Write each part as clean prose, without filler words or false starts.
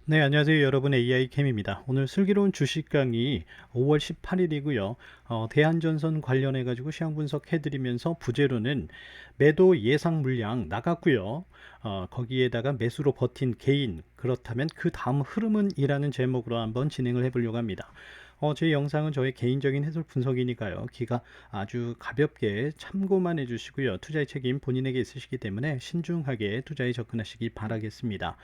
네, 안녕하세요. 여러분 AI캠입니다. 오늘 슬기로운 주식 강의 5월 18일이고요. 대한전선 관련해 가지고 시황 분석해 드리면서 부제로는 매도 예상 물량 나갔고요. 거기에다가 매수로 버틴 개인, 그렇다면 그 다음 흐름은 이라는 제목으로 한번 진행을 해 보려고 합니다. 제 영상은 저의 개인적인 해설 분석이니까요. 기가 아주 가볍게 참고만 해주시고요. 투자의 책임 본인에게 있으시기 때문에 신중하게 투자에 접근하시기 바라겠습니다.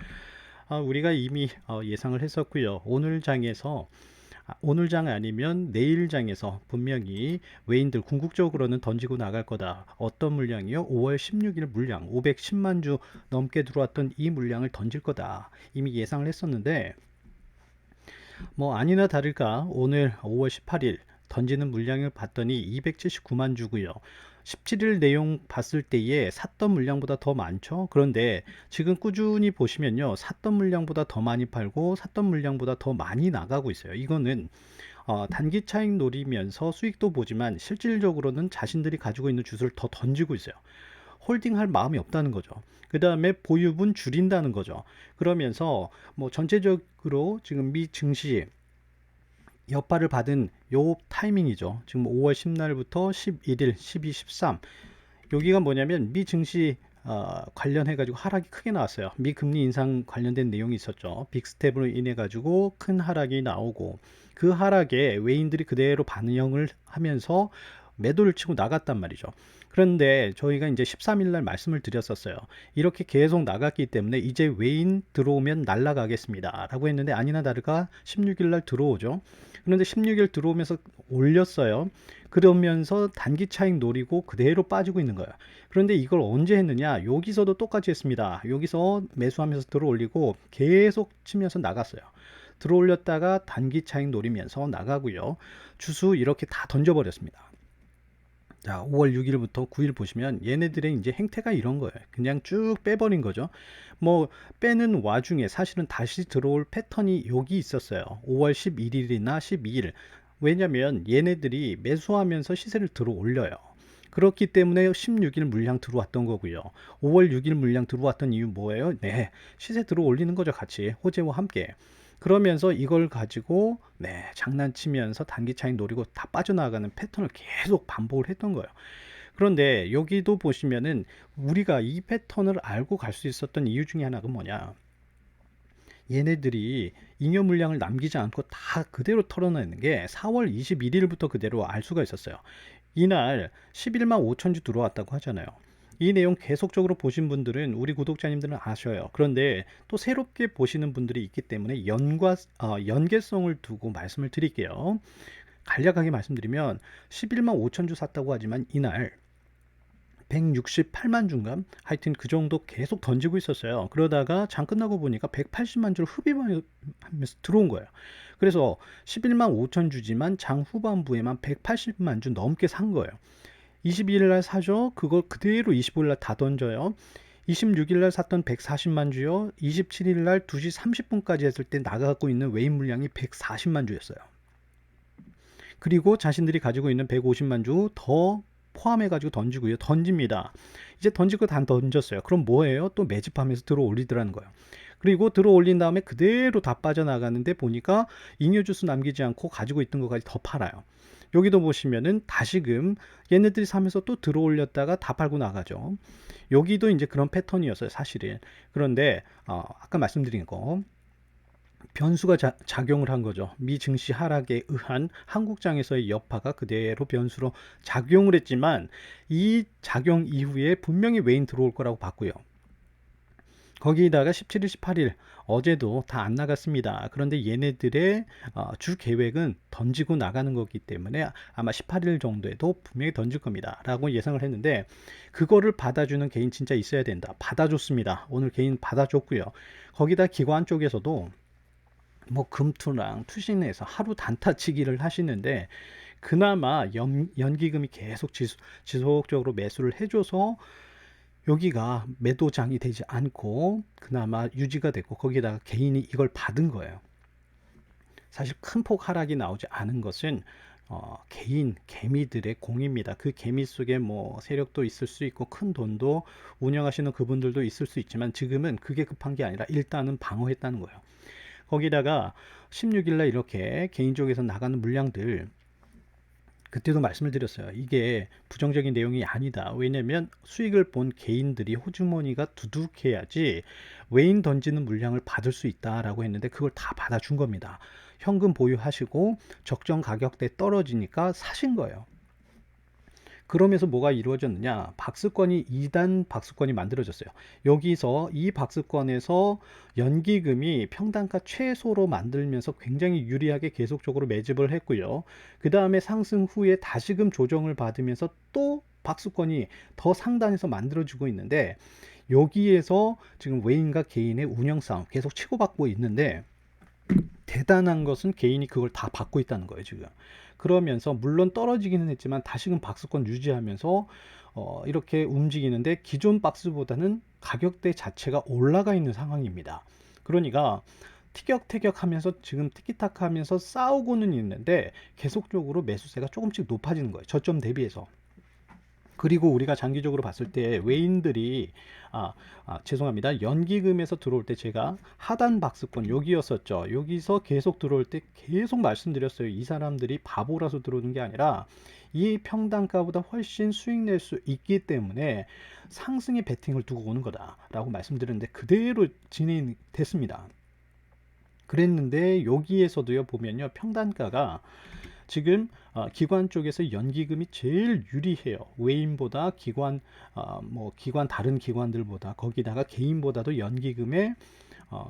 우리가 이미 예상을 했었고요. 오늘 장에서 오늘 장 아니면 내일 장에서 분명히 외인들 궁극적으로는 던지고 나갈 거다. 어떤 물량이요? 5월 16일 물량 510만 주 넘게 들어왔던 이 물량을 던질 거다. 이미 예상을 했었는데 뭐 아니나 다를까 오늘 5월 18일 던지는 물량을 봤더니 279만 주고요. 17일 내용 봤을 때에 샀던 물량보다 더 많죠. 그런데 지금 꾸준히 보시면요, 샀던 물량보다 더 많이 팔고 샀던 물량보다 더 많이 나가고 있어요. 이거는 단기 차익 노리면서 수익도 보지만 실질적으로는 자신들이 가지고 있는 주식을 더 던지고 있어요. 홀딩할 마음이 없다는 거죠. 그 다음에 보유분 줄인다는 거죠. 그러면서 뭐 전체적으로 지금 미 증시 여파를 받은 요 타이밍이죠. 지금 5월 10날부터 11일, 12, 13 여기가 뭐냐면 미 증시 관련해 가지고 하락이 크게 나왔어요. 미 금리 인상 관련된 내용이 있었죠. 빅스텝으로 인해 가지고 큰 하락이 나오고 그 하락에 외인들이 그대로 반영을 하면서 매도를 치고 나갔단 말이죠. 그런데 저희가 이제 13일 날 말씀을 드렸었어요. 이렇게 계속 나갔기 때문에 이제 외인 들어오면 날라가겠습니다 라고 했는데 아니나 다를까 16일 날 들어오죠. 그런데 16일 들어오면서 올렸어요. 그러면서 단기 차익 노리고 그대로 빠지고 있는 거예요. 그런데 이걸 언제 했느냐? 여기서도 똑같이 했습니다. 여기서 매수하면서 들어 올리고 계속 치면서 나갔어요. 들어 올렸다가 단기 차익 노리면서 나가고요. 주수 이렇게 다 던져버렸습니다. 자, 5월 6일부터 9일 보시면 얘네들의 이제 행태가 이런 거예요. 그냥 쭉 빼버린 거죠. 뭐 빼는 와중에 사실은 다시 들어올 패턴이 여기 있었어요. 5월 11일이나 12일. 왜냐면 얘네들이 매수하면서 시세를 들어 올려요. 그렇기 때문에 16일 물량 들어왔던 거고요. 5월 6일 물량 들어왔던 이유 뭐예요? 네, 시세 들어 올리는 거죠. 같이 호재와 함께. 그러면서 이걸 가지고 장난치면서 단기 차익 노리고 다 빠져나가는 패턴을 계속 반복을 했던 거예요. 그런데 여기도 보시면은 우리가 이 패턴을 알고 갈 수 있었던 이유 중에 하나가 뭐냐? 얘네들이 잉여 물량을 남기지 않고 다 그대로 털어내는 게 4월 21일부터 그대로 알 수가 있었어요. 이날 11만 5천 주 들어왔다고 하잖아요. 이 내용 계속적으로 보신 분들은 우리 구독자님들은 아셔요. 그런데 또 새롭게 보시는 분들이 있기 때문에 연계성을 두고 말씀을 드릴게요. 간략하게 말씀드리면 11만 5천 주 샀다고 하지만 이날 168만 주인가? 하여튼 그 정도 계속 던지고 있었어요. 그러다가 장 끝나고 보니까 180만 주를 흡입하면서 들어온 거예요. 그래서 11만 5천 주지만 장 후반부에만 180만 주 넘게 산 거예요. 22일 날 사죠. 그걸 그대로 25일 날 다 던져요. 26일 날 샀던 140만 주요. 27일 날 2시 30분까지 했을 때 나가고 있는 외인 물량이 140만 주였어요. 그리고 자신들이 가지고 있는 150만 주 더 포함해가지고 던지고요. 던집니다. 이제 던지고 다 던졌어요. 그럼 뭐예요? 또 매집하면서 들어 올리더라는 거예요. 그리고 들어 올린 다음에 그대로 다 빠져나가는데 보니까 잉여 주수 남기지 않고 가지고 있던 것까지 더 팔아요. 여기도 보시면은 다시금 얘네들이 사면서 또 들어 올렸다가 다 팔고 나가죠. 여기도 이제 그런 패턴이었어요, 사실은. 그런데 아까 말씀드린 거 변수가 작용을 한 거죠. 미 증시 하락에 의한 한국장에서의 여파가 그대로 변수로 작용을 했지만 이 작용 이후에 분명히 외인 들어올 거라고 봤고요. 거기다가 17일, 18일 어제도 다 안 나갔습니다. 그런데 얘네들의 주 계획은 던지고 나가는 거기 때문에 아마 18일 정도에도 분명히 던질 겁니다. 라고 예상을 했는데 그거를 받아주는 개인 진짜 있어야 된다. 받아줬습니다. 오늘 개인 받아줬고요. 거기다 기관 쪽에서도 뭐 금투랑 투신에서 하루 단타치기를 하시는데 그나마 연기금이 계속 지속적으로 매수를 해줘서 여기가 매도장이 되지 않고 그나마 유지가 됐고 거기다가 개인이 이걸 받은 거예요. 사실 큰 폭 하락이 나오지 않은 것은 개인 개미들의 공입니다. 그 개미 속에 뭐 세력도 있을 수 있고 큰 돈도 운영하시는 그분들도 있을 수 있지만 지금은 그게 급한 게 아니라 일단은 방어했다는 거예요. 거기다가 16일 날 이렇게 개인 쪽에서 나가는 물량들, 그때도 말씀을 드렸어요. 이게 부정적인 내용이 아니다. 왜냐면 수익을 본 개인들이 호주머니가 두둑해야지 외인 던지는 물량을 받을 수 있다라고 했는데, 그걸 다 받아준 겁니다. 현금 보유하시고 적정 가격대 떨어지니까 사신 거예요. 그러면서 뭐가 이루어졌느냐? 박스권이 2단 박스권이 만들어졌어요. 여기서 이 박스권에서 연기금이 평단가 최소로 만들면서 굉장히 유리하게 계속적으로 매집을 했고요. 그 다음에 상승 후에 다시금 조정을 받으면서 또 박스권이 더 상단에서 만들어지고 있는데, 여기에서 지금 외인과 개인의 운영 싸움 계속 치고받고 있는데, 대단한 것은 개인이 그걸 다 받고 있다는 거예요, 지금. 그러면서 물론 떨어지기는 했지만 다시금 박스권 유지하면서 이렇게 움직이는데, 기존 박스보다는 가격대 자체가 올라가 있는 상황입니다. 그러니까 티격태격 하면서 지금 티키타카 하면서 싸우고는 있는데, 계속적으로 매수세가 조금씩 높아지는 거예요, 저점 대비해서. 그리고 우리가 장기적으로 봤을 때 외인들이 죄송합니다. 연기금에서 들어올 때 제가 하단 박스권 여기였었죠. 여기서 계속 들어올 때 계속 말씀드렸어요. 이 사람들이 바보라서 들어오는 게 아니라 이 평단가보다 훨씬 수익 낼 수 있기 때문에 상승의 베팅을 두고 오는 거다라고 말씀드렸는데, 그대로 진행됐습니다. 그랬는데 여기에서도요, 보면요, 평단가가 지금 기관 쪽에서 연기금이 제일 유리해요. 외인보다 기관, 기관 다른 기관들보다, 거기다가 개인보다도 연기금의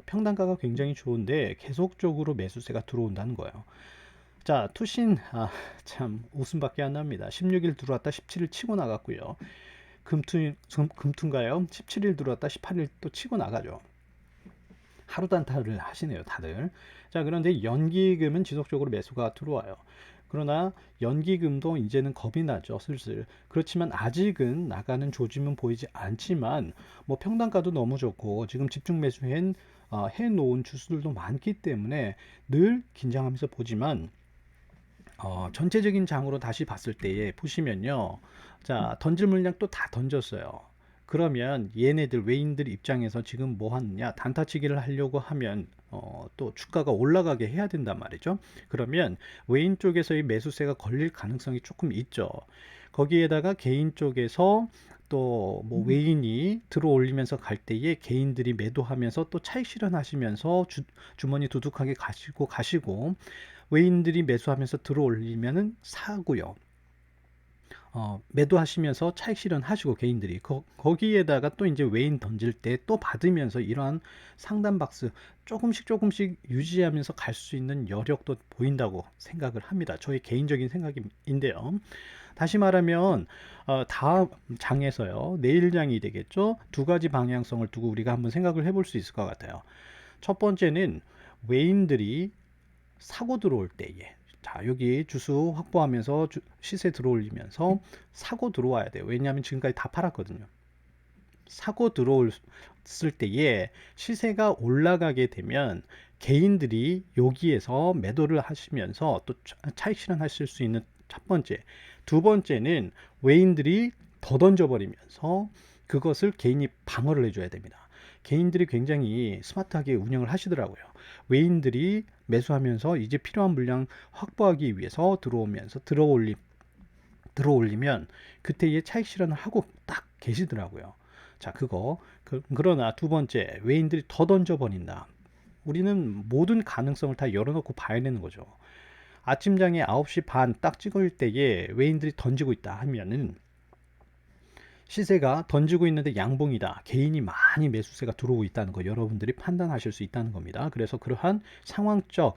평단가가 굉장히 좋은데 계속적으로 매수세가 들어온다는 거예요. 자, 투신 참 웃음밖에 안 납니다. 16일 들어왔다 17일 치고 나갔고요. 금투인가요? 17일 들어왔다 18일 또 치고 나가죠. 하루 단타를 하시네요, 다들. 자, 그런데 연기금은 지속적으로 매수가 들어와요. 그러나 연기금도 이제는 겁이 나죠, 슬슬. 그렇지만 아직은 나가는 조짐은 보이지 않지만, 뭐 평단가도 너무 좋고 지금 집중 매수해 놓은 주수들도 많기 때문에 늘 긴장하면서 보지만, 전체적인 장으로 다시 봤을 때에 보시면요, 자, 던질 물량 또 다 던졌어요. 그러면 얘네들 외인들 입장에서 지금 뭐 하느냐, 단타치기를 하려고 하면 또 주가가 올라가게 해야 된단 말이죠. 그러면 외인 쪽에서의 매수세가 걸릴 가능성이 조금 있죠. 거기에다가 개인 쪽에서 또 뭐 외인이 들어올리면서 갈 때에 개인들이 매도하면서 또 차익 실현하시면서 주머니 두둑하게 가시고 외인들이 매수하면서 들어올리면은 사고요. 매도하시면서 차익 실현하시고 개인들이 거기에다가 또 이제 외인 던질 때 또 받으면서 이러한 상단 박스 조금씩 유지하면서 갈 수 있는 여력도 보인다고 생각을 합니다. 저의 개인적인 생각인데요. 다시 말하면 다음 장에서요, 내일 장이 되겠죠. 두 가지 방향성을 두고 우리가 한번 생각을 해볼 수 있을 것 같아요. 첫 번째는 외인들이 사고 들어올 때에, 자, 여기 주수 확보하면서 시세 들어올리면서 사고 들어와야 돼요. 왜냐하면 지금까지 다 팔았거든요. 사고 들어왔을 때에 시세가 올라가게 되면 개인들이 여기에서 매도를 하시면서 또 차익 실현하실 수 있는 첫 번째. 두 번째는 외인들이 더 던져버리면서 그것을 개인이 방어를 해줘야 됩니다. 개인들이 굉장히 스마트하게 운영을 하시더라고요. 외인들이 매수하면서 이제 필요한 물량 확보하기 위해서 들어올리면 그때의 차익 실현을 하고 딱 계시더라고요. 자, 그러나 두 번째, 외인들이 더 던져버린다. 우리는 모든 가능성을 다 열어놓고 봐야 되는 거죠. 아침장에 9시 반 딱 찍을 때에 외인들이 던지고 있다 하면은 시세가 던지고 있는데 양봉이다, 개인이 많이 매수세가 들어오고 있다는 거 여러분들이 판단하실 수 있다는 겁니다. 그래서 그러한 상황적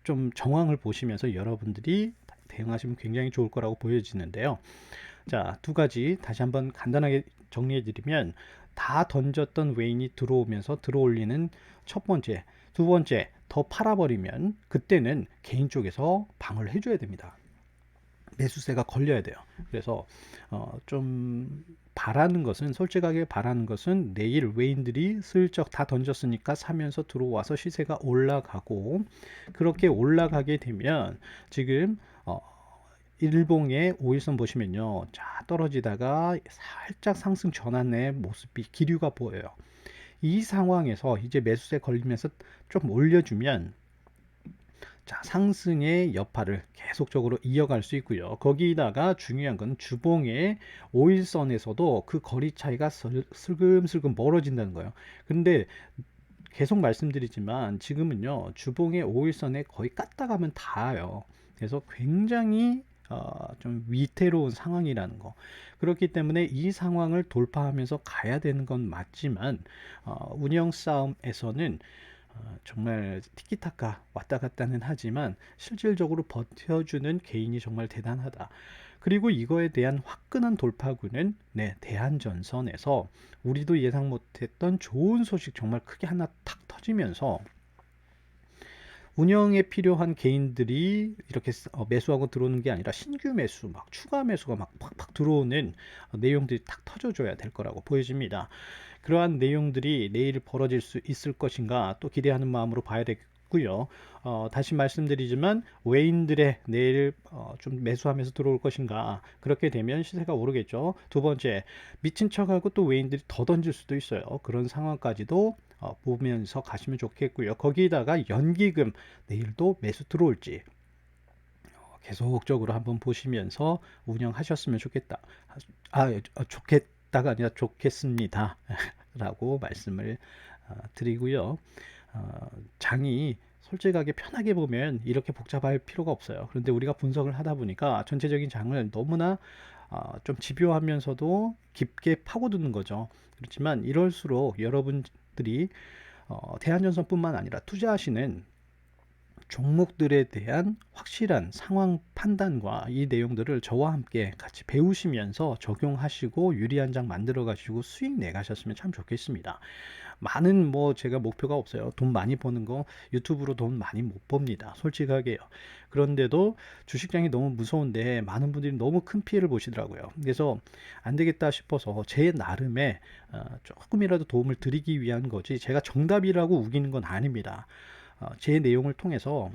좀 정황을 보시면서 여러분들이 대응하시면 굉장히 좋을 거라고 보여지는데요. 자, 두 가지 다시 한번 간단하게 정리해 드리면, 다 던졌던 외인이 들어오면서 들어올리는 첫 번째. 두 번째, 더 팔아버리면 그때는 개인 쪽에서 방어를 해줘야 됩니다. 매수세가 걸려야 돼요. 그래서 좀 솔직하게 바라는 것은 내일 외인들이 슬쩍 다 던졌으니까 사면서 들어와서 시세가 올라가고, 그렇게 올라가게 되면 지금 일봉의 5일선 보시면요, 자, 떨어지다가 살짝 상승 전환의 모습이 기류가 보여요. 이 상황에서 이제 매수세 걸리면서 좀 올려주면 자, 상승의 여파를 계속적으로 이어갈 수 있고요. 거기다가 중요한 건 주봉의 5일선에서도 그 거리 차이가 슬금슬금 멀어진다는 거예요. 근데 계속 말씀드리지만 지금은요, 주봉의 5일선에 거의 깠다 가면 닿아요. 그래서 굉장히 좀 위태로운 상황이라는 거. 그렇기 때문에 이 상황을 돌파하면서 가야 되는 건 맞지만 운영 싸움에서는 정말 티키타카 왔다 갔다는 하지만 실질적으로 버텨주는 개인이 정말 대단하다. 그리고 이거에 대한 화끈한 돌파구는 대한전선에서 우리도 예상 못했던 좋은 소식 정말 크게 하나 탁 터지면서 운영에 필요한 개인들이 이렇게 매수하고 들어오는 게 아니라 신규 매수, 막 추가 매수가 막 팍팍 들어오는 내용들이 탁 터져줘야 될 거라고 보여집니다. 그러한 내용들이 내일 벌어질 수 있을 것인가 또 기대하는 마음으로 봐야 되겠고요. 다시 말씀드리지만 외인들의 내일 좀 매수하면서 들어올 것인가, 그렇게 되면 시세가 오르겠죠. 두 번째, 미친 척하고 또 외인들이 더 던질 수도 있어요. 그런 상황까지도 보면서 가시면 좋겠고요. 거기다가 연기금 내일도 매수 들어올지 계속적으로 한번 보시면서 운영하셨으면 좋겠다. 좋겠다가 아니라 좋겠습니다. 라고 말씀을 드리고요. 장이 솔직하게 편하게 보면 이렇게 복잡할 필요가 없어요. 그런데 우리가 분석을 하다 보니까 전체적인 장을 너무나 좀 집요하면서도 깊게 파고드는 거죠. 그렇지만 이럴수록 여러분들이 대한전선뿐만 아니라 투자하시는 종목들에 대한 확실한 상황 판단과 이 내용들을 저와 함께 같이 배우시면서 적용하시고 유리한 장 만들어 가시고 수익 내 가셨으면 참 좋겠습니다. 많은 제가 목표가 없어요. 돈 많이 버는 거 유튜브로 돈 많이 못 법니다. 솔직하게요. 그런데도 주식장이 너무 무서운데 많은 분들이 너무 큰 피해를 보시더라고요. 그래서 안 되겠다 싶어서 제 나름의 조금이라도 도움을 드리기 위한 거지 제가 정답이라고 우기는 건 아닙니다. 제 내용을 통해서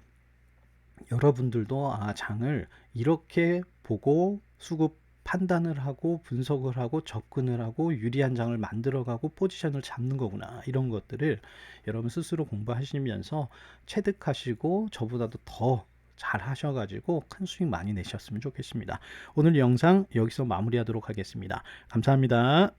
여러분들도 장을 이렇게 보고 수급 판단을 하고 분석을 하고 접근을 하고 유리한 장을 만들어가고 포지션을 잡는 거구나, 이런 것들을 여러분 스스로 공부하시면서 체득하시고 저보다도 더 잘 하셔가지고 큰 수익 많이 내셨으면 좋겠습니다. 오늘 영상 여기서 마무리하도록 하겠습니다. 감사합니다.